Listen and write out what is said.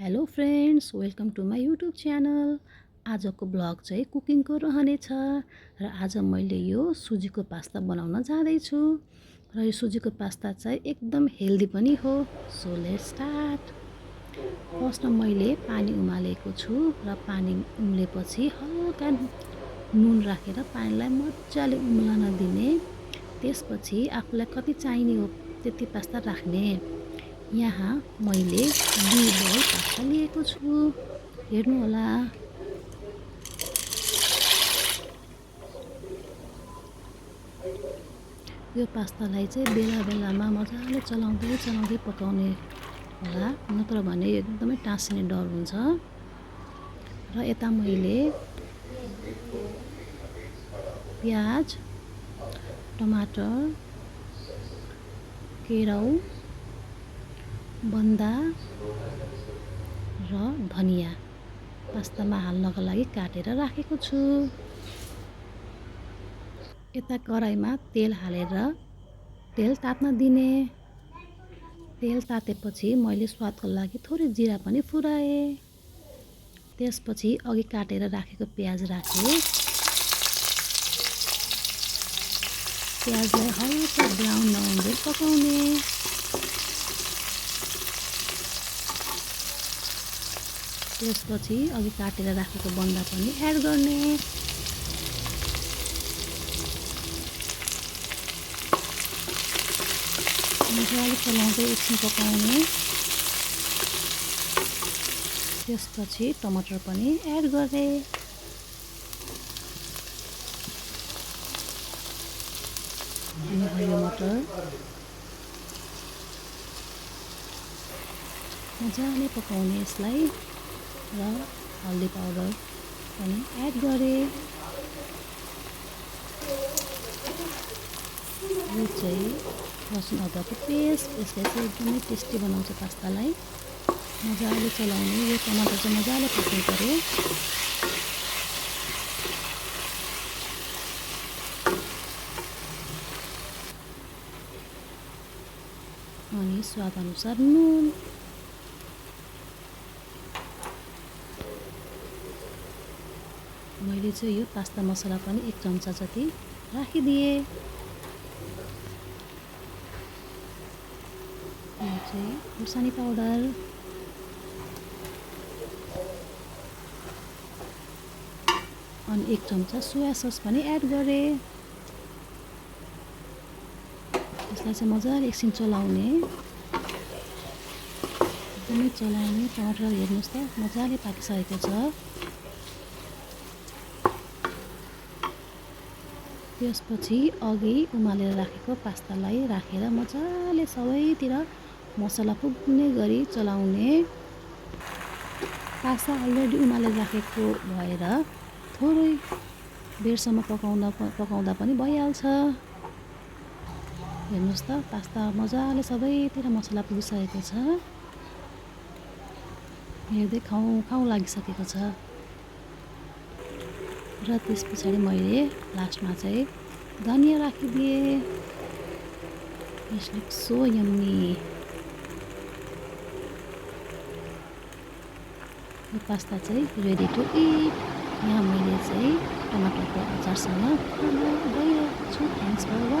Hello friends, welcome to my YouTube channel. आजको blog चाहिँ कुकिङको रहनेछ र आज मैले यो सुजीको पास्ता बनाउन जाँदैछु र यो सुजीको पास्ता चाहिँ एकदम हेल्दी पनि हो। So let's start. फर्स्टमा मैले पानी उमालेको छु र पानी उम्लेपछि हल्का नुन राखेर पानीलाई मजाले उम्लन दिने। त्यसपछि आफूलाई कति चाहिने हो त्यति पास्ता राख्ने। यहाँ मैले 2 बोल पास्ता लिएको छु, हेर्नु होला। यो पास्तालाई चाहिँ बेला बेलामा मजाले चलाउँदै पकाउने होला, नत्र भने एकदमै टाँसिने डर हुन्छ। र यता मैले प्याज, टमाटर, केराउ, बन्दा र धनिया पास्तामा हाल्नको लागि काटेर राखेको छु। यता कराईमा तेल हालेर तेल तात्न दिने। तेल तातेपछि मैले स्वादको लागि थोरै जिरा पनि फुराएँ। त्यसपछि अघि काटेर राखेको प्याज राखेँ। प्याजलाई हल्का ब्राउन नहुँदै पकाउने। त्यसपछि अघि काटेर राखेको बन्दा पनि एड गर्ने। मजाले चलाउँदै एकछिन पकाउने। त्यसपछि टमाटर पनि एड गरेँ। अनि हरियो मटर मजाले पकाउने यसलाई र हल्दी पाउडर पनि एड गरेँ। यो चाहिँ लसुन अदुवाको पेस्ट, यसले चाहिँ एकदमै टेस्टी बनाउँछ पास्तालाई। मजाले चलाउने। यो टमाटर चाहिँ मजाले पकाउनु पर्यो। अनि स्वादअनुसार नुन। मैले चाहिँ यो पास्ता मसला पनि 1 चम्चा जति राखिदिएँ। यो चाहिँ खुर्सानी पाउडर, अनि 1 चम्चा सोया सस पनि एड गरेँ। यसलाई चाहिँ मजाले एकछिन चलाउने। एकदमै चलाउने। टमाटर हेर्नुहोस् त मजाले पाकिसकेको छ। त्यसपछि अघि उमालेर राखेको पास्तालाई राखेर मजाले सबैतिर मसला पुग्ने गरी चलाउने। पास्ता अलरेडी उमालेर राखेको भएर थोरै बेरसम्म पकाउँदा पनि भइहाल्छ। हेर्नुहोस् त पास्ता मजाले सबैतिर मसला पुगिसकेको छ। हेर्दै खाउँ लागिसकेको छ। र त्यस पछाडि मैले लास्टमा चाहिँ धनिया राखिदिएँ। It's look so yummy. यो पास्ता चाहिँ रेडी टु इट। यहाँ मैले चाहिँ टमाटरको अचारसँग खाना गइरहेको छु। Thanks for watching.